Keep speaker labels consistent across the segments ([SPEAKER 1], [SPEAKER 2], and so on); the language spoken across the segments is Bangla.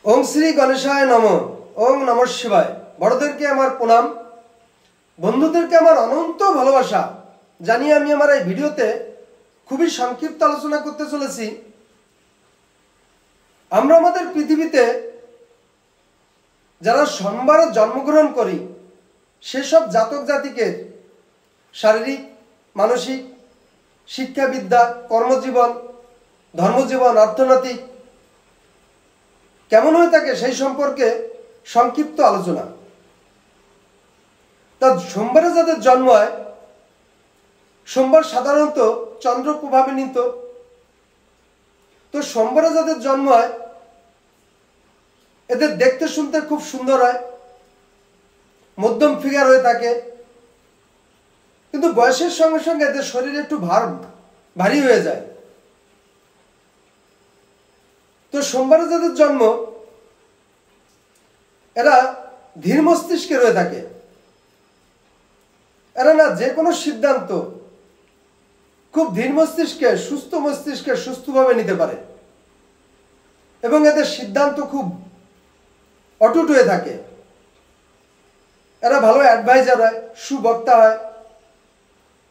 [SPEAKER 1] ओम श्री गणेशाय नमः। ओम नमः शिवाय। बड़ोदेरके आमार प्रणाम, बंधुदेरके आमार अनंत भालोबासा जानिए आमी आमार এই ভিডিওতে খুবই সংক্ষিপ্ত আলোচনা করতে চলেছি। আমরা আমাদের পৃথিবীতে যারা সোমবারে জন্মগ্রহণ করি সেসব জাতক জাতিকে শারীরিক, মানসিক, শিক্ষাবিদ্যা, কর্মজীবন, ধর্মজীবন, অর্থনৈতিক কেমন হয়ে থাকে সেই সম্পর্কে সংক্ষিপ্ত আলোচনা। তা সোমবারে যাদের জন্ম হয়, সোমবার সাধারণত চন্দ্র প্রভাবান্বিত। তো সোমবারে যাদের জন্ম হয় এদের দেখতে শুনতে খুব সুন্দর হয়, মধ্যম ফিগার হয়ে থাকে, কিন্তু বয়সের সঙ্গে সঙ্গে এদের শরীর একটু ভারী হয়ে যায়। তো সোমবারে যাদের জন্ম এরা ধীর মস্তিষ্কে রয়ে থাকে। এরা না যে কোনো সিদ্ধান্ত খুব ধীর মস্তিষ্কে, সুস্থ মস্তিষ্কে সুস্থভাবে নিতে পারে এবং এদের সিদ্ধান্ত খুব অটুট হয়ে থাকে। এরা ভালো অ্যাডভাইজার হয়, সুবক্তা হয়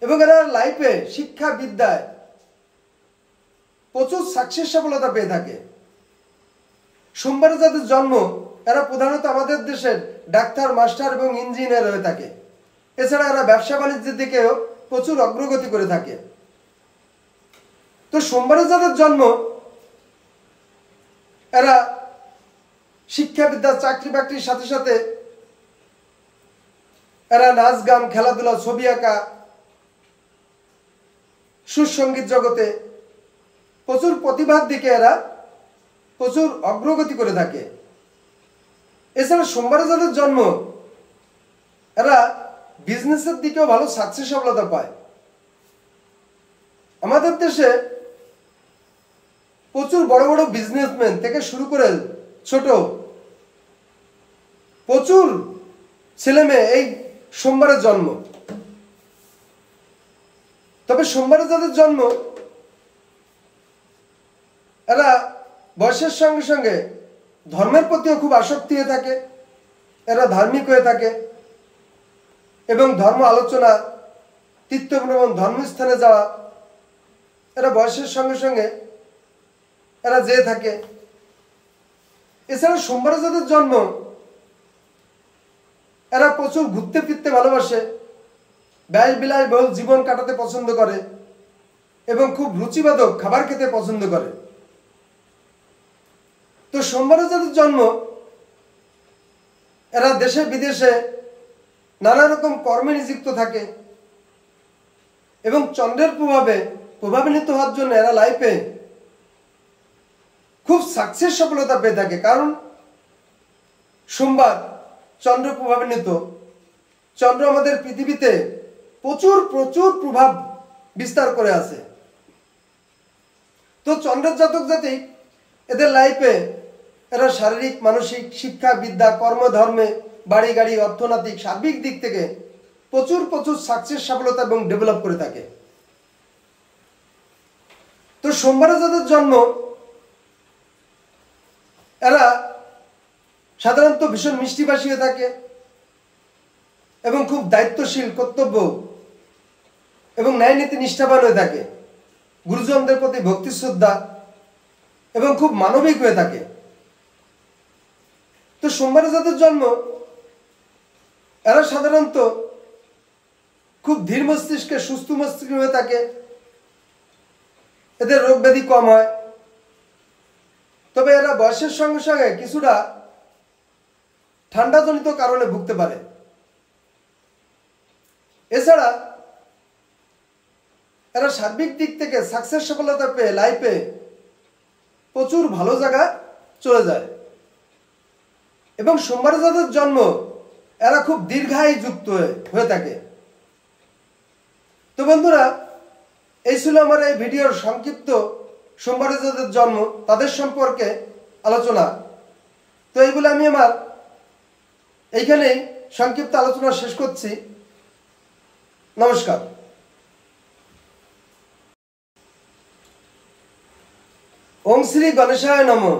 [SPEAKER 1] এবং এরা লাইফে শিক্ষা বিদ্যায় প্রচুর সাকসেস সফলতা পেয়ে থাকে। সোমবারে যাদের জন্ম এরা প্রধানত আমাদের দেশের ডাক্তার, মাস্টার এবং ইঞ্জিনিয়ার হয়ে থাকে। এছাড়া এরা ব্যবসা বাণিজ্যের দিকেও প্রচুর অগ্রগতি করে থাকে। তো সোমবারে যাদের জন্ম এরা শিক্ষাবিদ্যা, চাকরি বাকরির সাথে সাথে এরা নাচ গান, খেলাধুলা, ছবি আঁকা, সুসঙ্গীত জগতে প্রচুর প্রতিভার দিকে এরা প্রচুর অগ্রগতি করে থাকে। এছাড়া সোমবারে যাদের জন্ম এরা বিজনেসের দিকেও ভালো সাকসেস সফলতা পায়। আমাদের দেশে প্রচুর বড় বড় বিজনেসম্যান থেকে শুরু করে ছোট প্রচুর ছেলে মেয়ে এই সোমবারে জন্ম। তবে সোমবারে যাদের জন্ম এরা বয়সের সঙ্গে সঙ্গে ধর্মের প্রতিও খুব আসক্তি হয়ে থাকে। এরা ধার্মিক হয়ে থাকে এবং ধর্ম আলোচনা, তীর্থভ্রমণ, ধর্মস্থানে যাওয়া এরা বয়সের সঙ্গে সঙ্গে এরা যেয়ে থাকে। এছাড়া সোমবারে যাদের জন্ম এরা প্রচুর ঘুরতে ফিরতে ভালোবাসে, ব্যয় বিলাসবহুল জীবন কাটাতে পছন্দ করে এবং খুব রুচিবাদক খাবার খেতে পছন্দ করে। তো সোমবারে যাদের জন্ম এরা দেশে বিদেশে নানা রকম কর্মে নিযুক্ত থাকে এবং চন্দ্রের প্রভাবে প্রভাবান্বিত হওয়ার জন্য এরা লাইফে খুব সাকসেস সফলতা পেয়ে থাকে। কারণ সোমবার চন্দ্র প্রভাবান্বিত। চন্দ্র আমাদের পৃথিবীতে প্রচুর প্রচুর প্রভাব বিস্তার করে আছে। তো চন্দ্রের জাতক জাতিক এদের লাইফে এরা শারীরিক, মানসিক, শিক্ষা বিদ্যা, কর্মধর্মে, বাড়ি গাড়ি, অর্থনৈতিক, সার্বিক দিক থেকে প্রচুর প্রচুর সাকসেস সফলতা এবং ডেভেলপ করে থাকে। তো সোমবারে যাদের জন্ম এরা সাধারণত ভীষণ মিষ্টিভাষী হয়ে থাকে এবং খুব দায়িত্বশীল, কর্তব্য এবং ন্যায়নীতি নিষ্ঠাবান হয়ে থাকে, গুরুজনদের প্রতি ভক্তি শ্রদ্ধা এবং খুব মানবিক হয়ে থাকে। তো সোমবারে যাদের জন্ম এরা সাধারণত খুব ধীর মস্তিষ্কে, সুস্থ মস্তিষ্ক হয়ে থাকে। এদের রোগ ব্যাধি কম হয়, তবে এরা বয়সের সঙ্গে সঙ্গে কিছুটা ঠান্ডাজনিত কারণে ভুগতে পারে। এছাড়া এরা সার্বিক দিক থেকে সাকসেস সফলতা পেয়ে লাইফে প্রচুর ভালো জায়গা চলে যায়। এবং সোমবারে যাদের জন্ম এরা খুব দীর্ঘায়ু যুক্ত হয়ে থাকে। তো বন্ধুরা, এই ছিল আমার এই ভিডিওর সংক্ষিপ্ত সোমবারে যাদের জন্ম তাদের সম্পর্কে আলোচনা। তো এইগুলো আমি আমার এইখানেই সংক্ষিপ্ত আলোচনা শেষ করছি। নমস্কার। ওম শ্রী গণেশায় নমঃ।